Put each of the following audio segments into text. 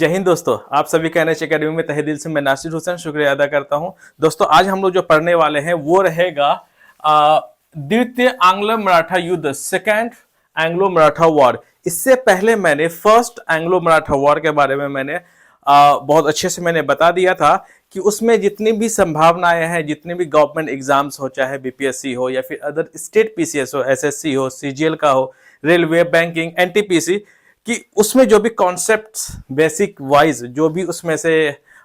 जय हिंद दोस्तों, आप सभी का एनएच अकेडमी में तहे दिल से मैं नासिर हुसैन शुक्रिया अदा करता हूं। दोस्तों आज हम लोग जो पढ़ने वाले हैं वो रहेगा द्वितीय आंग्लो मराठा युद्ध, सेकेंड एंग्लो मराठा वॉर। इससे पहले मैंने फर्स्ट एंग्लो मराठा वॉर के बारे में मैंने बहुत अच्छे से मैंने बता दिया था कि उसमें जितनी भी संभावनाएं हैं, जितने भी गवर्नमेंट एग्जाम्स हो, चाहे बीपीएससी हो या फिर अदर स्टेट पीसीएस हो, एसएससी हो, सीजीएल का हो, रेलवे, बैंकिंग, एनटीपीसी, कि उसमें जो भी कॉन्सेप्ट्स बेसिक वाइज जो भी उसमें से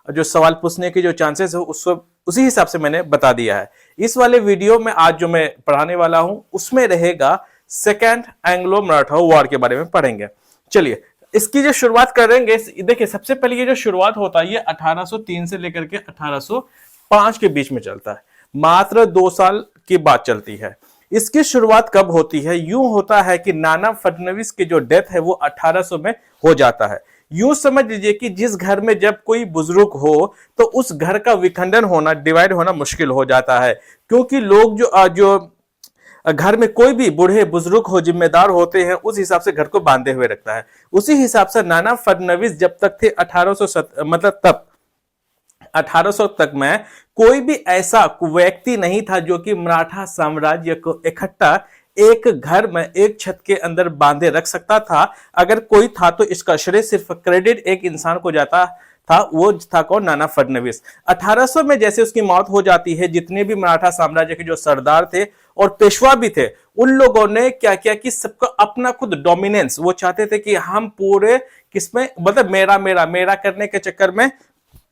जो सवाल पूछने के जो चांसेस हो उसको उसी हिसाब से मैंने बता दिया है। इस वाले वीडियो में आज जो मैं पढ़ाने वाला हूं उसमें रहेगा सेकेंड एंग्लो मराठा वॉर के बारे में पढ़ेंगे। चलिए इसकी जो शुरुआत करेंगे, देखिए सबसे पहले ये जो शुरुआत होता है ये 1803 से लेकर के 1805 के बीच में चलता है, मात्र 2 साल की बात चलती है। इसकी शुरुआत कब होती है? यूं होता है कि नाना फडणवीस की जो डेथ है वो 1800 में हो जाता है। यूं समझ लीजिए कि जिस घर में जब कोई बुजुर्ग हो तो उस घर का विखंडन होना, डिवाइड होना मुश्किल हो जाता है, क्योंकि लोग जो घर में कोई भी बूढ़े बुजुर्ग हो, जिम्मेदार होते हैं, उस हिसाब से घर को बांधे हुए रखता है। उसी हिसाब से नाना फडणवीस जब तक थे 1800 मतलब तब 1800 तक में कोई भी ऐसा व्यक्ति नहीं था जो कि मराठा साम्राज्य को इकट्ठा एक घर में एक छत के अंदर बांधे रख सकता था। अगर कोई था तो इसका श्रेय सिर्फ क्रेडिट एक इंसान को जाता था, वो था कौन? नाना फडणवीस। 1800 में जैसे उसकी मौत हो जाती है, जितने भी मराठा साम्राज्य के जो सरदार थे और पेशवा भी थे, उन लोगों ने क्या किया कि सबका अपना खुद डोमिनेंस, वो चाहते थे कि हम पूरे किसमें, मतलब मेरा मेरा मेरा करने के चक्कर में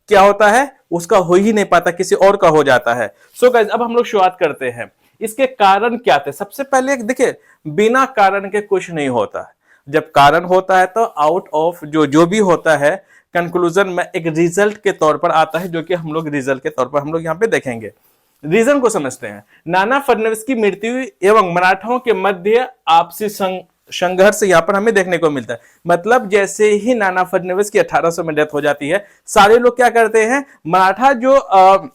क्या होता है, उसका हो ही नहीं पाता, किसी और का हो जाता है। सो गाइस अब हम लोग शुरुआत करते हैं। इसके कारण क्या थे? सबसे पहले देखिए, बिना कारण के कुछ नहीं होता। जब कारण होता है तो आउट ऑफ जो भी होता है कंक्लूजन में एक रिजल्ट के तौर पर आता है, जो कि हम लोग रिजल्ट के तौर पर हम लोग यहाँ पे देखेंगे। रीजन को समझते हैं। नाना फडणवीस की मृत्यु एवं मराठाओं के मध्य आपसी संघर्ष यहाँ पर हमें देखने को मिलता है। मतलब जैसे ही नाना फडणवीस की 1800 में डेथ हो जाती है, सारे लोग क्या करते हैं, मराठा जो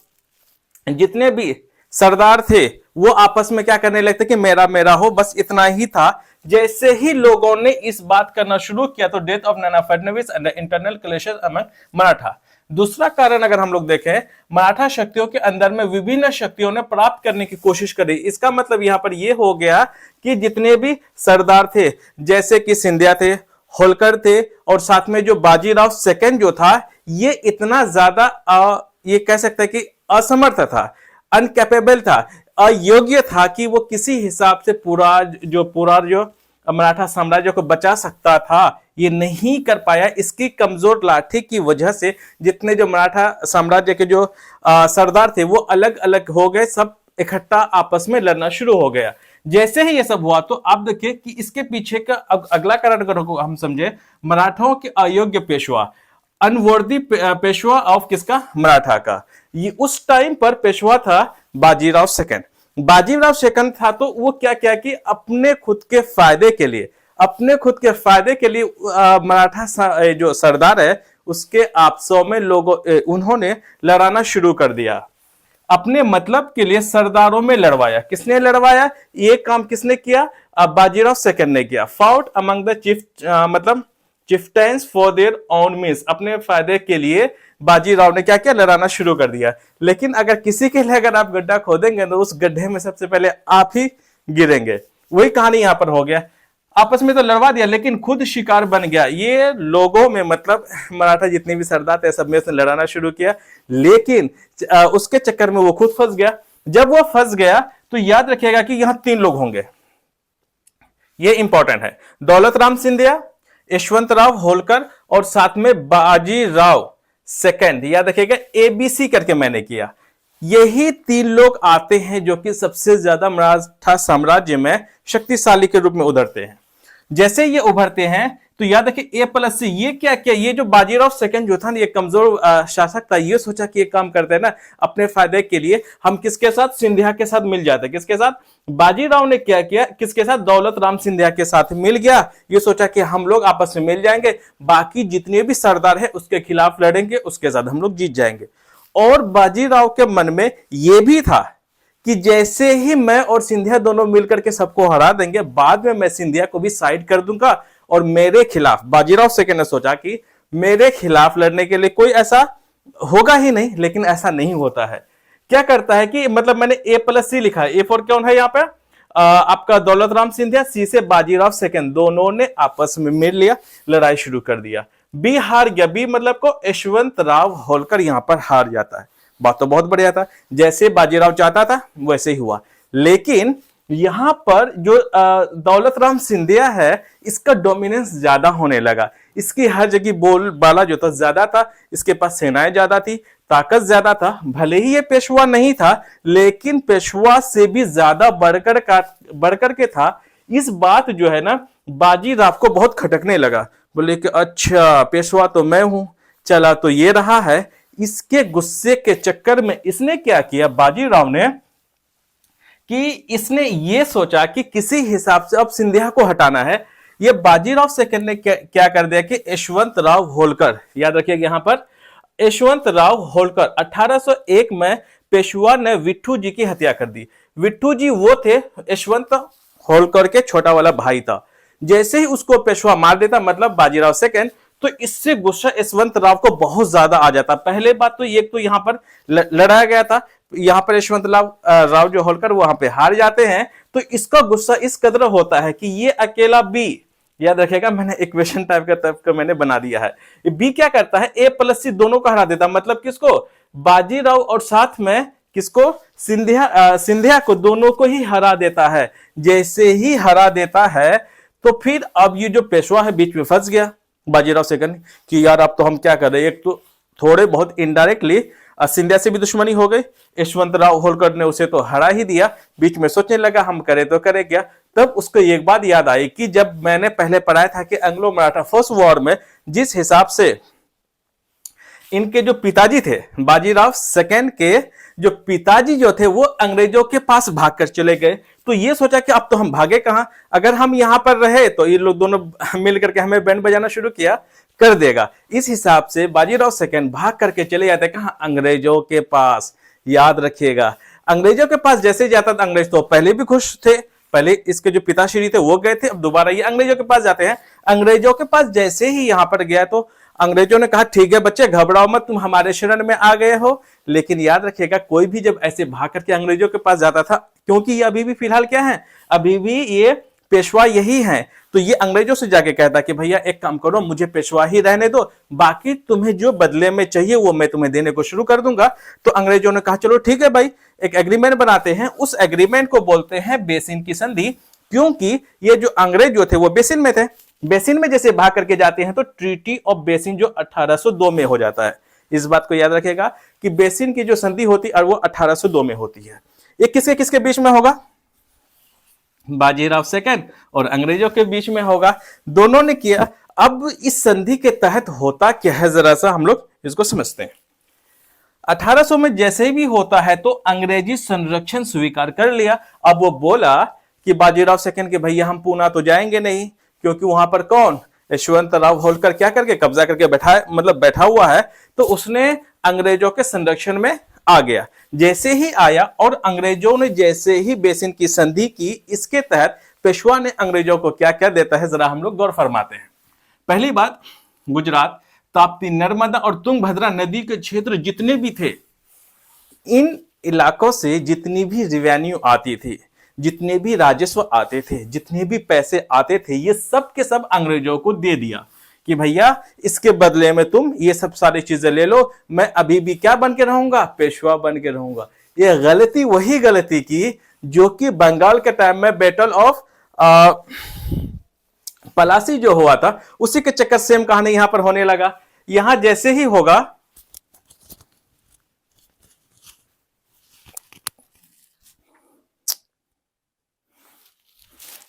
जितने भी सरदार थे वो आपस में क्या करने लगते कि मेरा मेरा हो, बस इतना ही था। जैसे ही लोगों ने इस बात करना शुरू किया तो death of Nana Phadnavis and internal clashes among Maratha. दूसरा कारण अगर हम लोग देखें, मराठा शक्तियों के अंदर में विभिन्न शक्तियों ने प्राप्त करने की कोशिश करी। इसका मतलब यहां पर यह हो गया कि जितने भी सरदार थे, जैसे कि सिंधिया थे, होलकर थे, और साथ में जो बाजीराव सेकंड जो था, ये इतना ज्यादा ये कह सकते हैं कि असमर्थ था, अनकैपेबल था, अयोग्य था कि वो किसी हिसाब से पूरा जो मराठा साम्राज्य को बचा सकता था, ये नहीं कर पाया। इसकी कमजोर लाठी की वजह से जितने जो मराठा साम्राज्य के जो सरदार थे वो अलग अलग हो गए, सब इकट्ठा आपस में लड़ना शुरू हो गया। जैसे ही ये सब हुआ तो आप देखिए कि इसके पीछे का अगला कारण अगर हम समझे, मराठाओं के अयोग्य पेशवा, अनवर्दी पेशवा ऑफ किसका? मराठा का। ये उस टाइम पर पेशवा था बाजीराव सेकंड। बाजीराव सेकंड था तो वो क्या किया कि अपने खुद के फायदे के लिए मराठा जो सरदार है उसके आपसों में उन्होंने लड़ाना शुरू कर दिया। अपने मतलब के लिए सरदारों में लड़वाया। किसने लड़वाया? ये काम किसने किया? बाजीराव सेकंड ने किया। फाउट अमंग द मतलब चिफ्टेंस फॉर देयर ओन मीन्स, अपने फायदे के लिए बाजीराव ने क्या किया? लड़ाना शुरू कर दिया। लेकिन अगर किसी के लिए अगर आप गड्ढा खोदेंगे तो उस गड्ढे में सबसे पहले आप ही गिरेंगे। वही कहानी यहां पर हो गया। आपस में तो लड़वा दिया लेकिन खुद शिकार बन गया। ये लोगों में, मतलब मराठा जितने भी सरदार थे सब में से लड़ाना शुरू किया, लेकिन उसके चक्कर में वो खुद फंस गया। जब वो फंस गया तो याद रखिएगा कि यहां 3 लोग होंगे, ये इंपॉर्टेंट है। दौलत राम सिंधिया, यशवंतराव होलकर और साथ में बाजीराव सेकंड। याद रखिएगा, एबीसी करके मैंने किया। यही 3 लोग आते हैं जो कि सबसे ज्यादा मराठा साम्राज्य में शक्तिशाली के रूप में उभरते हैं। जैसे ये उभरते हैं तो याद रखिए A+C, ये क्या क्या, ये जो बाजीराव सेकंड जो था ना, ये कमजोर शासक था। ये सोचा कि ये काम करते हैं ना अपने फायदे के लिए, हम किसके साथ? सिंधिया के साथ मिल जाते। किसके साथ? बाजीराव ने क्या किया? किसके साथ? दौलत राम सिंधिया के साथ मिल गया। ये सोचा कि हम लोग आपस में मिल जाएंगे, बाकी जितने भी सरदार है उसके खिलाफ लड़ेंगे, उसके साथ हम लोग जीत जाएंगे। और बाजीराव के मन में यह भी था कि जैसे ही मैं और सिंधिया दोनों मिलकर के सबको हरा देंगे, बाद में मैं सिंधिया को भी साइड कर दूंगा और मेरे खिलाफ बाजीराव सेकंड ने सोचा कि मेरे खिलाफ लड़ने के लिए कोई ऐसा होगा ही नहीं, लेकिन ऐसा नहीं होता है। क्या करता है कि मतलब मैंने A+C लिखा है, A फॉर कौन है यहाँ पे, आपका दौलत राम सिंधिया, C से बाजीराव सेकंड, दोनों ने आपस में मिल लिया, लड़ाई शुरू कर दिया। बी हार गया, बी मतलब को यशवंत राव होलकर यहां पर हार जाता है। बात तो बहुत बढ़िया था, जैसे बाजीराव चाहता था वैसे ही हुआ। लेकिन यहां पर जो दौलत राम सिंधिया है, इसका डोमिनेंस ज्यादा होने लगा, इसकी हर जगह बोलबाला जो था ज्यादा था, इसके पास सेनाएं ज्यादा थी, ताकत ज्यादा था। भले ही ये पेशवा नहीं था, लेकिन पेशवा से भी ज्यादा बढ़कर के था। इस बात जो है ना बाजीराव को बहुत खटकने लगा। बोले कि अच्छा पेशवा तो मैं हूं, चला तो ये रहा है। इसके गुस्से के चक्कर में इसने क्या किया, बाजीराव ने, कि इसने ये सोचा कि किसी हिसाब से अब सिंधिया को हटाना है। ये बाजीराव सेकंड ने क्या कर दिया कि यशवंत राव होलकर, याद रखिएगा यहां पर यशवंत राव होलकर 1801 में पेशवा ने विट्ठू जी की हत्या कर दी। विट्ठू जी वो थे यशवंत होलकर के छोटा वाला भाई था। जैसे ही उसको पेशवा मार देता, मतलब बाजीराव सेकंड, तो इससे गुस्सा यशवंत राव को बहुत ज्यादा आ जाता। पहले बात तो एक तो यहां पर लड़ाया गया था, यहां पर यशवंत राव जो होलकर वहां पे हार जाते हैं, तो इसका गुस्सा इस कदर होता है कि ये अकेला बी, याद रखेगा मैंने इक्वेशन टाइप का मैंने बना दिया है। बी क्या करता है, A+C दोनों को हरा देता, मतलब किसको, बाजीराव और साथ में किसको, सिंधिया को, दोनों को ही हरा देता है। जैसे ही हरा देता है तो फिर अब ये जो पेशवा है बीच में फंस गया बाजीराव सेकंड कि यार अब तो हम क्या कर रहे हैं। एक तो थोड़े बहुत इनडायरेक्टली सिंधिया से भी दुश्मनी हो गई, यशवंत राव होलकर ने उसे तो हरा ही दिया। बीच में सोचने लगा हम करे तो करे क्या। तब उसको एक बात याद आई कि जब मैंने पहले पढ़ाया था कि एंग्लो मराठा फर्स्ट वॉर में जिस हिसाब से इनके जो पिताजी थे, बाजीराव सेकंड के जो पिताजी जो थे वो अंग्रेजों के पास भागकर चले गए, तो ये सोचा कि अब तो हम भागे कहां, अगर हम यहां पर रहे तो ये लोग दोनों मिलकर के हमें बैंड बजाना शुरू किया कर देगा। इस हिसाब से बाजीराव सेकंड भाग करके चले जाते कहां, अंग्रेजों के पास। याद रखिएगा अंग्रेजों के पास जैसे जाता था, अंग्रेज तो पहले भी खुश थे, पहले इसके जो पिताश्री थे वो गए थे, अब दोबारा ये अंग्रेजों के पास जाते हैं। अंग्रेजों के पास जैसे ही यहां पर गया तो अंग्रेजों ने कहा ठीक है बच्चे घबराओ मत, तुम हमारे शरण में आ गए हो। लेकिन याद रखिएगा कोई भी जब ऐसे भाग करके अंग्रेजों के पास जाता था, क्योंकि ये अभी भी फिलहाल क्या है, अभी भी ये पेशवा यही है, तो ये अंग्रेजों से जाके कहता कि भैया एक काम करो, मुझे पेशवा ही रहने दो, बाकी तुम्हें जो बदले में चाहिए वो मैं तुम्हें देने को शुरू कर दूंगा। तो अंग्रेजों ने कहा चलो ठीक है भाई, एक एग्रीमेंट बनाते हैं। उस एग्रीमेंट को बोलते हैं बेसिन की संधि, क्योंकि ये जो अंग्रेज जो थे वो बेसिन में थे। बेसिन में जैसे भाग करके जाते हैं तो ट्रीटी ऑफ बेसिन जो 1802 में हो जाता है। इस बात को याद रखेगा कि बेसिन की जो संधि होती है वो 1802 में होती है। ये किसके किसके बीच में होगा, बाजीराव सेकंड और अंग्रेजों के बीच में होगा, दोनों ने किया। अब इस संधि के तहत होता क्या है, जरा सा हम लोग इसको समझते हैं। 1800 में जैसे भी होता है तो अंग्रेजी संरक्षण स्वीकार कर लिया। अब वो बोला कि बाजीराव सेकंड के भैया हम पूना तो जाएंगे नहीं, क्योंकि वहां पर कौन, यशवंत राव होलकर क्या करके कब्जा करके बैठा हुआ है, तो उसने अंग्रेजों के संरक्षण में आ गया। जैसे ही आया और अंग्रेजों ने जैसे ही बेसिन की संधि की, इसके तहत पेशवा ने अंग्रेजों को क्या क्या देता है जरा हम लोग गौर फरमाते हैं। पहली बात, गुजरात, ताप्ती, नर्मदा और तुंगभद्रा नदी के क्षेत्र जितने भी थे, इन इलाकों से जितनी भी रेवेन्यू आती थी, जितने भी राजस्व आते थे, जितने भी पैसे आते थे, ये सब के सब अंग्रेजों को दे दिया कि भैया इसके बदले में तुम ये सब सारी चीजें ले लो, मैं अभी भी क्या बन के रहूंगा, पेशवा बन के रहूंगा। ये गलती वही गलती की जो कि बंगाल के टाइम में बैटल ऑफ पलासी जो हुआ था, उसी के चक्कर सेम कहानी यहां पर होने लगा। यहां जैसे ही होगा,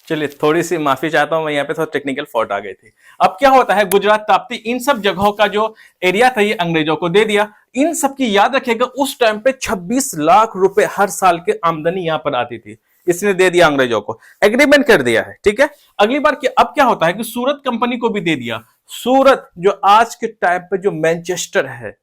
चलिए थोड़ी सी माफी चाहता हूं, मैं यहाँ पे थोड़ा टेक्निकल फॉल्ट आ गई थी। अब क्या होता है, गुजरात, ताप्ती, इन सब जगहों का जो एरिया था ये अंग्रेजों को दे दिया। इन सब की याद रखिएगा उस टाइम पे 26 लाख रुपए हर साल के आमदनी यहां पर आती थी, इसने दे दिया अंग्रेजों को, एग्रीमेंट कर दिया है, ठीक है। अगली बार अब क्या होता है कि सूरत कंपनी को भी दे दिया। सूरत जो आज के टाइम पे जो मैनचेस्टर है,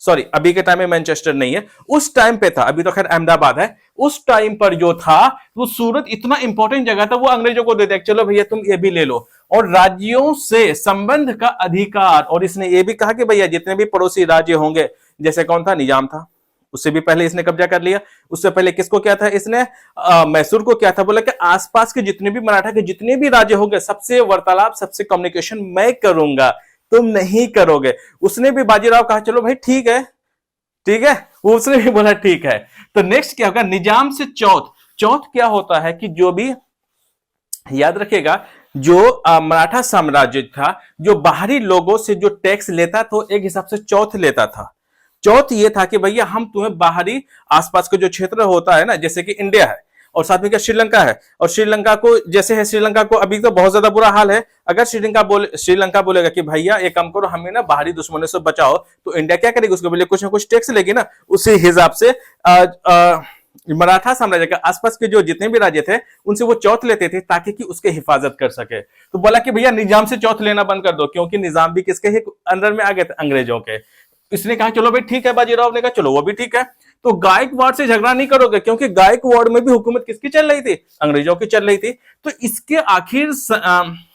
सॉरी अभी के टाइम में मैनचेस्टर नहीं है, उस टाइम पे था, अभी तो खैर अहमदाबाद है, उस टाइम पर जो था वो सूरत इतना इंपॉर्टेंट जगह था, वो अंग्रेजों को दे दिया, चलो भैया तुम ये भी ले लो। और राज्यों से संबंध का अधिकार। और इसने ये भी कहा कि भैया जितने भी पड़ोसी राज्य होंगे, जैसे कौन था, निजाम था, उससे भी पहले इसने कब्जा कर लिया। उससे पहले किसको क्या था इसने, मैसूर को क्या था, बोला कि आसपास के जितने भी मराठा के जितने भी राज्य होंगे सबसे वार्तालाप, सबसे कम्युनिकेशन मैं करूंगा, तुम नहीं करोगे। उसने भी बाजीराव कहा चलो भाई ठीक है, ठीक है, उसने भी बोला ठीक है। तो नेक्स्ट क्या होगा, निजाम से चौथ। चौथ क्या होता है कि जो भी, याद रखिएगा, जो मराठा साम्राज्य था, जो बाहरी लोगों से जो टैक्स लेता तो एक हिसाब से चौथ लेता था। चौथ ये था कि भैया हम तुम्हें बाहरी आसपास का जो क्षेत्र होता है ना, जैसे कि इंडिया है और साथ में क्या श्रीलंका है, और श्रीलंका को जैसे है, श्रीलंका को अभी तो बहुत ज्यादा बुरा हाल है। अगर श्रीलंका बोलेगा कि भैया एक काम करो, हमें ना बाहरी दुश्मनों से बचाओ, तो इंडिया क्या करेगी, उसके लिए कुछ ना कुछ टैक्स लेगी ना। उसी हिसाब से मराठा साम्राज्य के आसपास के जो जितने भी राज्य थे उनसे वो चौथ लेते थे ताकि कि उसके हिफाजत कर सके। तो बोला कि भैया निजाम से चौथ लेना बंद कर दो, क्योंकि निजाम भी किसके अंदर में आ गए थे, अंग्रेजों के। इसने कहा चलो भाई ठीक है, बाजीराव ने कहा चलो वो भी ठीक है। तो गायकवाड़ से झगड़ा नहीं करोगे, क्योंकि गायकवाड़ में भी हुकूमत किसकी चल रही थी, अंग्रेजों की चल रही थी। तो इसके आखिर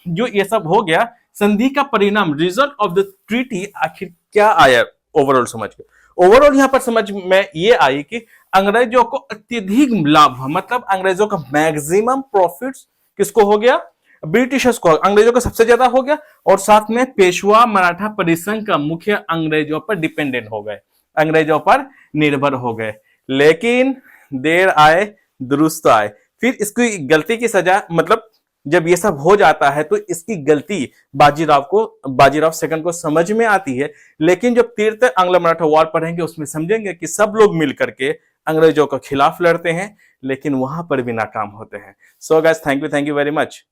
जो ये सब हो गया, संधि का परिणाम, रिजल्ट ऑफ द ट्रीटी आखिर क्या आया ओवरऑल समझ के। ओवरऑल यहां पर समझ में ये आई कि अंग्रेजों को अत्यधिक लाभ, मतलब अंग्रेजों का मैक्सिमम प्रॉफिट्स किसको हो गया, ब्रिटिशर्स को, अंग्रेजों को सबसे ज्यादा हो गया। और साथ में पेशवा मराठा परिसंघ का मुख्य अंग्रेजों पर डिपेंडेंट हो गए, अंग्रेजों पर निर्भर हो गए। लेकिन देर आए दुरुस्त आए। फिर इसकी गलती की सजा, मतलब जब ये सब हो जाता है तो इसकी गलती बाजीराव सेकंड को समझ में आती है। लेकिन जब तीर्थ आंग्ल मराठा वॉर पढ़ेंगे उसमें समझेंगे कि सब लोग मिलकर के अंग्रेजों के खिलाफ लड़ते हैं, लेकिन वहां पर भी नाकाम होते हैं। So guys, thank you very much.